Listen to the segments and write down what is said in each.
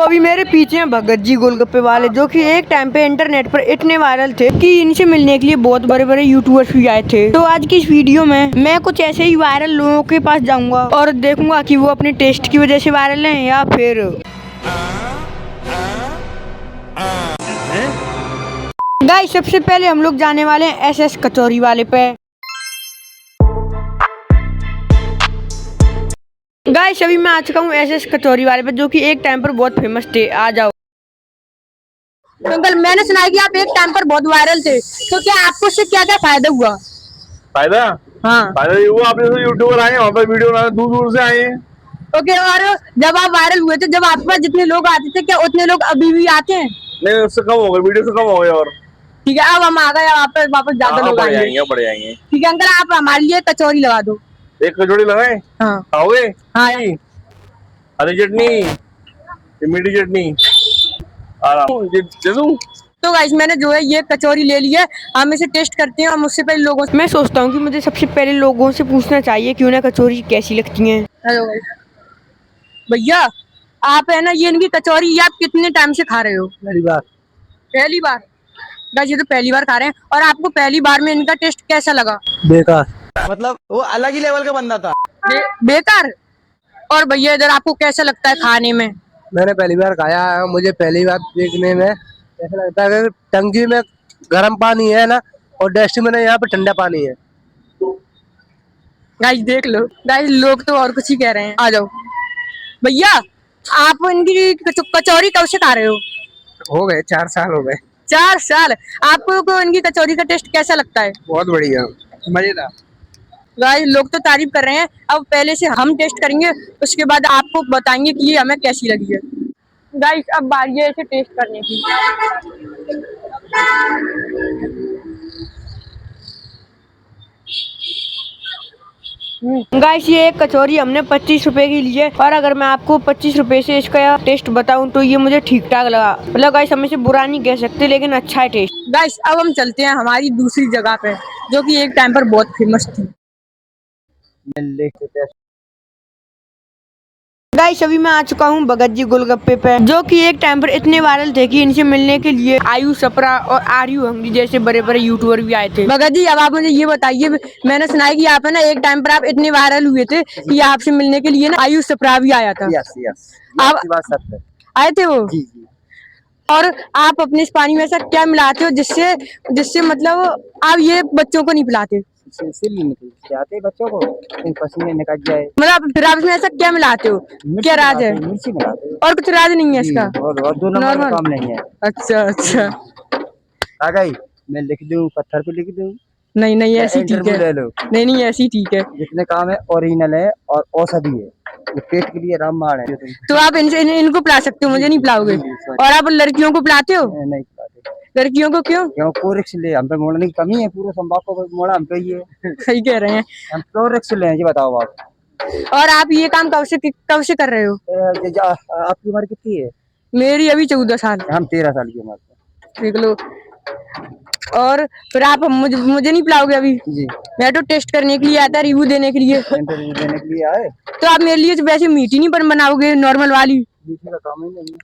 अभी मेरे पीछे हैं भगत जी गोलगप्पे वाले, जो कि एक टाइम पे इंटरनेट पर इतने वायरल थे कि इनसे मिलने के लिए बहुत बड़े बड़े यूट्यूबर्स भी आए थे। तो आज की इस वीडियो में मैं कुछ ऐसे ही वायरल लोगों के पास जाऊंगा और देखूंगा कि वो अपने टेस्ट की वजह से वायरल हैं या फिर गाइस सबसे पहले हम लोग जाने वाले हैं एसएस कचौरी वाले पे। गाइस अभी मैं आ चुका हूँ एसएस कचौरी वाले पे, जो कि एक टाइम पर बहुत फेमस थे। आ जाओ। तो अंकल मैंने सुना है कि आप एक टाइम पर बहुत वायरल थे, तो क्या आपको उससे क्या क्या फायदा हुआ? फायदा? हाँ। फायदा ये हुआ, आप जैसे यूट्यूबर आए वहाँ पर वीडियो बनाने दूर दूर से आए हैं। ओके, और जब आप वायरल हुए थे, जब आपके पास जितने लोग आते थे, क्या उतने लोग अभी भी आते हैं? नहीं, उससे कम हो गए, वीडियो से कम हो गए। और ठीक है, अब हम आ गए, अब वापस ज्यादा लोग बढ़ आएंगे। जाएंगे, बढ़ जाएंगे। ठीक है अंकल, आप हमारे लिए कचौरी लगा दो। एक कचौड़ी लगाए? हाँ खाओगे? हाँ। हरी चटनी, मीठी चटनी, आराम दे दूं? तो गाइस मैंने जो है ये कचौरी ले ली है, हम इसे टेस्ट करते हैं और मुझसे पहले लोगों से। मैं सोचता हूँ कि मुझे सबसे पहले लोगों से पूछना चाहिए कि उन्हें कचौरी कैसी लगती है। हेलो भैया, आप है ना ये इनकी कचौरी ये आप कितने टाइम से खा रहे हो? पहली बार। पहली बार? गाइस ये तो पहली बार खा रहे हैं, और आपको पहली बार में इनका टेस्ट कैसा लगा? बेकार, मतलब वो अलग ही लेवल का बंदा था। बेकार? और भैया इधर आपको कैसा लगता है खाने में? मैंने पहली बार खाया है, मुझे पहली बार देखने में ऐसा लगता है कि टंकी में गर्म पानी है ना, और डस्टबिन में यहाँ पे ठंडा पानी है। गाइस देख लो, गाइस लोग तो और कुछ ही कह रहे हैं। आ जाओ भैया, आप इनकी कचौरी कब से खा रहे हो गए 4 साल हो गए। 4 साल? आपको इनकी कचौरी का टेस्ट कैसा लगता है? बहुत बढ़िया, मजेदार। गाइस लोग तो तारीफ कर रहे हैं, अब पहले से हम टेस्ट करेंगे, उसके बाद आपको बताएंगे कि ये हमें कैसी लगी है। गाइस अब बारी है इसे टेस्ट करने की। गाइस ये एक कचौरी हमने 25 रुपए की ली है, और अगर मैं आपको 25 रुपए से इसका टेस्ट बताऊं तो ये मुझे ठीक ठाक लगा। मतलब गाइस हम इसे बुरा नहीं कह सकते, लेकिन अच्छा है टेस्ट। गाइस अब हम चलते हैं हमारी दूसरी जगह पे, जो कि एक टाइम पर बहुत फेमस थी। गाइस अभी मैं आ चुका हूँ भगत जी गोलगप्पे पे, जो कि एक टाइम पर इतने वायरल थे कि इनसे मिलने के लिए आयुष सपरा और आर्यू हंगरी जैसे बड़े बड़े यूट्यूबर भी आए थे। भगत जी अब आप मुझे ये बताइए, मैंने सुना है कि आप है ना एक टाइम पर आप इतने वायरल हुए थे कि आपसे मिलने के लिए ना आयुष सपरा भी आया था। यस यस, आप बात सच है। आए थे वो? जी जी। और आप अपने इस पानी में ऐसा क्या मिलाते हो जिससे जिससे मतलब आप ये बच्चों को नहीं पिलाते? इसीलिए नहीं खिलाते बच्चों को, पसीने निकल जाए। मतलब फिर आप इसमें ऐसा क्या मिलाते हो? क्या राज है? मिर्ची मिलाते और कुछ राज नहीं है इसका? और 2 नंबर का काम नहीं है। अच्छा अच्छा। आ गई, मैं लिख दूं, पत्थर पे लिख दूं? नहीं नहीं ऐसी ठीक इंटरव्यू है। ले लो। नहीं नहीं ऐसी ठीक है। जितने काम है ओरिजिनल है और औषधि है, ये पेट के लिए रामबाण है। तो आप इनको पिला सकते हो, मुझे नहीं पिलाओगे? और आप लड़कियों को पिलाते हो? नहीं खिलाते। लड़कियों को क्यों? क्यों? कोरिक्स ले, हम पे मोड़ने की कमी है, पूरे संभाग को मोड़ा हम पे ही है। सही कह रहे हैं। हम कोरिक्स ले, जी बताओ आप। और आप ये काम कब से कर रहे हो? आपकी उम्र कितनी है? मेरी अभी 14 साल। हम 13 साल की उम्र से। देख लो। और फिर आप मुझे नहीं पिलाओगे अभी? जी, मैं तो टेस्ट करने के लिए आता, रिव्यू देने के लिए। इंटरव्यू देने के लिए आए। तो आप मेरे लिए तो वैसे मीठी नहीं बनाओगे, नॉर्मल वाली? मीठे का काम ही नहीं है।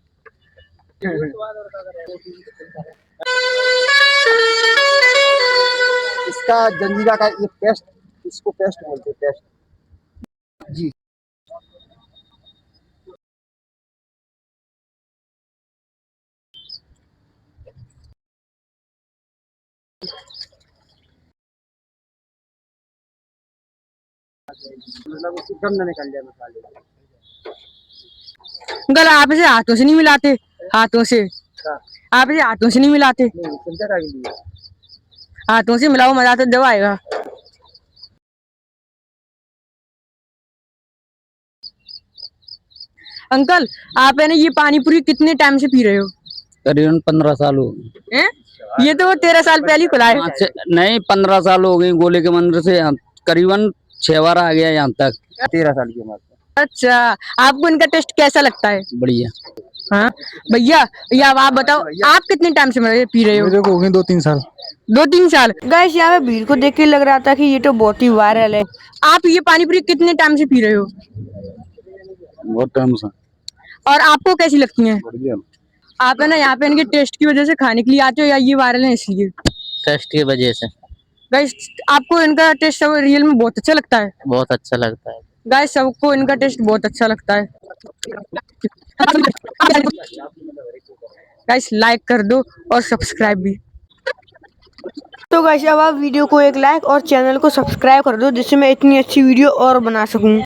इसका जंजीरा का ये पेस्ट, इसको पेस्ट बोलते हैं, पेस्ट। जी। मतलब उसकी गंध निकल जाए मसाले की। अंकल आप इसे हाथों से नहीं मिलाते? हाथों से? आप इसे हाथों से नहीं मिलाते? नहीं, फिल्टर आ गई है। हाथों से मिलाओ, मजा तो जब आएगा। अंकल आप है ना ये पानी पूरी कितने टाइम से पी रहे हो? करीबन 15 साल हो गए। हैं? ये तो 13 साल पहले ही खुला है। नहीं 15 साल हो गए। गोले के मंदिर से करीबन 6 बार आ गया यहाँ तक। 13 साल की उम्र से। अच्छा, आपको इनका टेस्ट कैसा लगता है? बढ़िया। हाँ भैया, या आप बताओ आप कितने टाइम से पी रहे हो? मेरे को हो गए 2-3 साल। 2-3 साल? गाइस यहाँ पे भीड़ को देख के लग रहा था कि ये तो बहुत ही वायरल है। आप ये पानी पूरी कितने टाइम से पी रहे हो? बहुत टाइम से। और आपको कैसी लगती हैं? बढ़िया। आप है ना यहाँ पे इनके टेस्ट की वजह से खाने के लिए आते हो या ये वायरल है इसलिए? टेस्ट की वजह से। गाइस आपको इनका टेस्ट सब रियल में बहुत अच्छा लगता है? बहुत अच्छा लगता है। गाइस सबको इनका टेस्ट बहुत अच्छा लगता है। गाइस लाइक कर दो और सब्सक्राइब भी। तो गाइस अब आप वीडियो को एक लाइक और चैनल को सब्सक्राइब कर दो, जिससे मैं इतनी अच्छी वीडियो और बना सकूं।